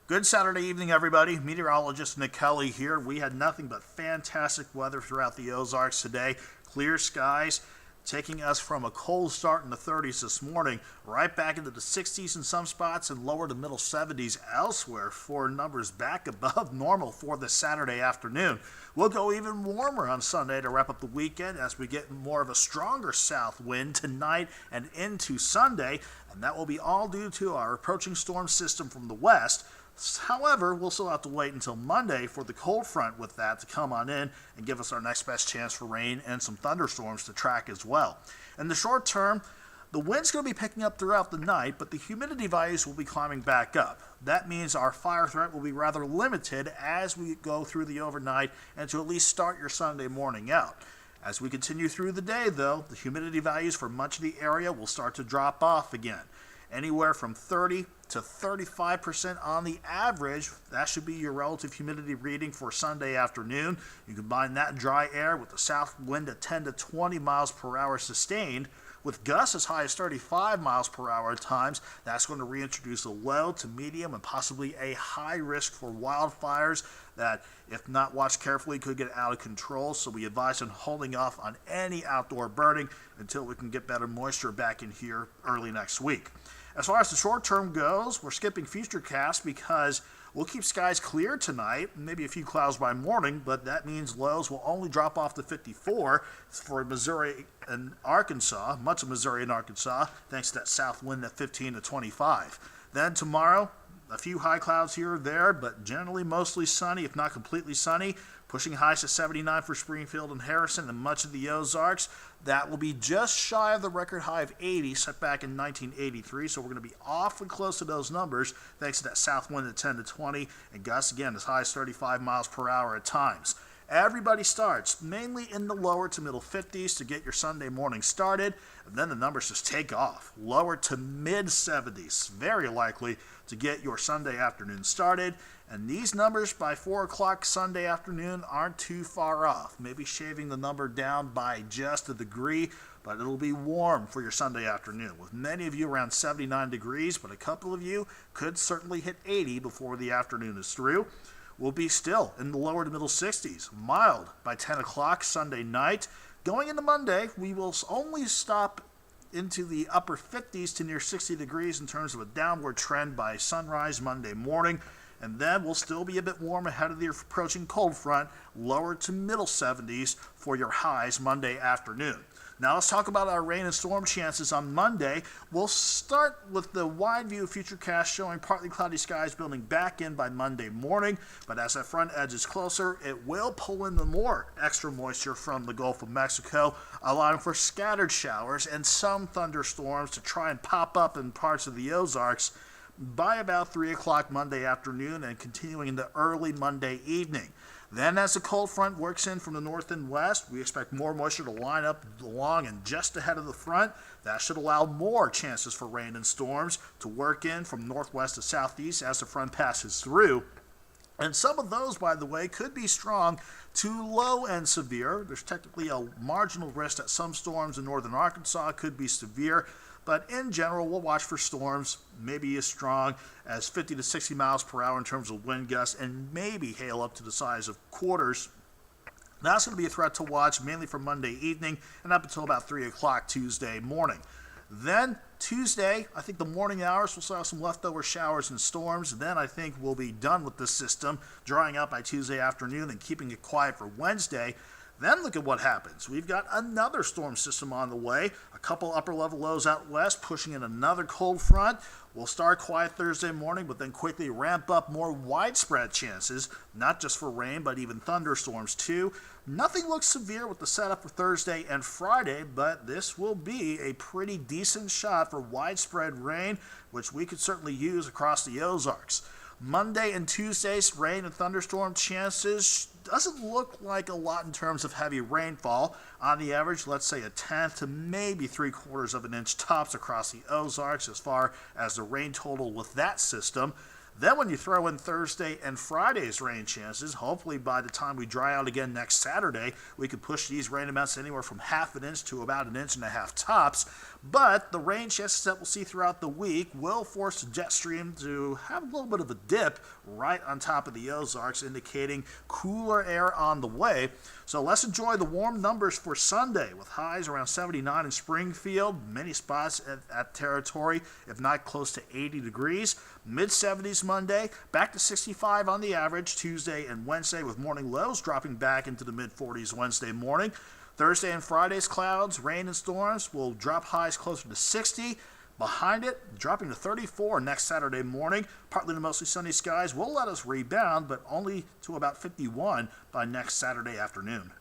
Good Saturday evening, everybody. Meteorologist Nick Kelly here. We had nothing but fantastic weather throughout the Ozarks today. Clear skies, taking us from a cold start in the 30s this morning right back into the 60s in some spots and lower to middle 70s elsewhere for numbers back above normal for this Saturday afternoon. We'll go even warmer on Sunday to wrap up the weekend as we get more of a stronger south wind tonight and into Sunday, and that will be all due to our approaching storm system from the west. However, we'll still have to wait until Monday for the cold front with that to come on in and give us our next best chance for rain and some thunderstorms to track as well. In the short term, the wind's going to be picking up throughout the night, but the humidity values will be climbing back up. That means our fire threat will be rather limited as we go through the overnight and to at least start your Sunday morning out. As we continue through the day, though, the humidity values for much of the area will start to drop off again. Anywhere from 30 to 35% on the average. That should be your relative humidity reading for Sunday afternoon. You combine that dry air with the south wind at 10 to 20 miles per hour sustained, with gusts as high as 35 miles per hour at times. That's going to reintroduce a low to medium and possibly a high risk for wildfires that, if not watched carefully, could get out of control. So we advise on holding off on any outdoor burning until we can get better moisture back in here early next week. As far as the short term goes, we're skipping Futurecast because we'll keep skies clear tonight, maybe a few clouds by morning, but that means lows will only drop off to 54 for Missouri and Arkansas, much of Missouri and Arkansas, thanks to that south wind at 15 to 25. Then tomorrow, a few high clouds here or there, but generally mostly sunny, if not completely sunny, pushing highs to 79 for Springfield and Harrison and much of the Ozarks. That will be just shy of the record high of 80 set back in 1983, so we're going to be awfully close to those numbers thanks to that south wind at 10 to 20 and gusts again as high as 35 miles per hour at times. Everybody starts mainly in the lower to middle 50s to get your Sunday morning started, and then the numbers just take off. Lower to mid 70s, very likely to get your Sunday afternoon started, and these numbers by 4 o'clock Sunday afternoon aren't too far off, maybe shaving the number down by just a degree, but it'll be warm for your Sunday afternoon, with many of you around 79 degrees, but a couple of you could certainly hit 80 before the afternoon is through. We'll be still in the lower to middle 60s, mild by 10 o'clock Sunday night. Going into Monday, we will only stop into the upper 50s to near 60 degrees in terms of a downward trend by sunrise Monday morning, and then we'll still be a bit warm ahead of the approaching cold front, lower to middle 70s for your highs Monday afternoon. Now let's talk about our rain and storm chances on Monday. We'll start with the wide view Futurecast showing partly cloudy skies building back in by Monday morning, but as that front edges closer, it will pull in the more extra moisture from the Gulf of Mexico, allowing for scattered showers and some thunderstorms to try and pop up in parts of the Ozarks by about 3 o'clock Monday afternoon and continuing into early Monday evening. Then as the cold front works in from the north and west, we expect more moisture to line up along and just ahead of the front. That should allow more chances for rain and storms to work in from northwest to southeast as the front passes through. And some of those, by the way, could be strong to low and severe. There's technically a marginal risk that some storms in northern Arkansas could be severe, but in general, we'll watch for storms maybe as strong as 50 to 60 miles per hour in terms of wind gusts and maybe hail up to the size of quarters. That's going to be a threat to watch mainly for Monday evening and up until about 3 o'clock Tuesday morning. Then Tuesday, I think the morning hours, we'll still have some leftover showers and storms. Then I think we'll be done with this system, drying out by Tuesday afternoon and keeping it quiet for Wednesday. Then look at what happens. We've got another storm system on the way, a couple upper-level lows out west, pushing in another cold front. We'll start quiet Thursday morning, but then quickly ramp up more widespread chances, not just for rain, but even thunderstorms too. Nothing looks severe with the setup for Thursday and Friday, but this will be a pretty decent shot for widespread rain, which we could certainly use across the Ozarks. Monday and Tuesday's rain and thunderstorm chances doesn't look like a lot in terms of heavy rainfall. On the average, let's say a tenth to maybe 3/4 of an inch tops across the Ozarks as far as the rain total with that system. Then when you throw in Thursday and Friday's rain chances, hopefully by the time we dry out again next Saturday, we could push these rain amounts anywhere from half an inch to about an inch and a half tops. But the rain chances that we'll see throughout the week will force the jet stream to have a little bit of a dip right on top of the Ozarks, indicating cooler air on the way. So let's enjoy the warm numbers for Sunday, with highs around 79 in Springfield, many spots at territory, if not close to 80 degrees. Mid-70s Monday, back to 65 on the average Tuesday and Wednesday, with morning lows dropping back into the mid-40s Wednesday morning. Thursday and Friday's clouds, rain and storms will drop highs closer to 60. Behind it, dropping to 34 next Saturday morning. Partly to mostly sunny skies will let us rebound, but only to about 51 by next Saturday afternoon.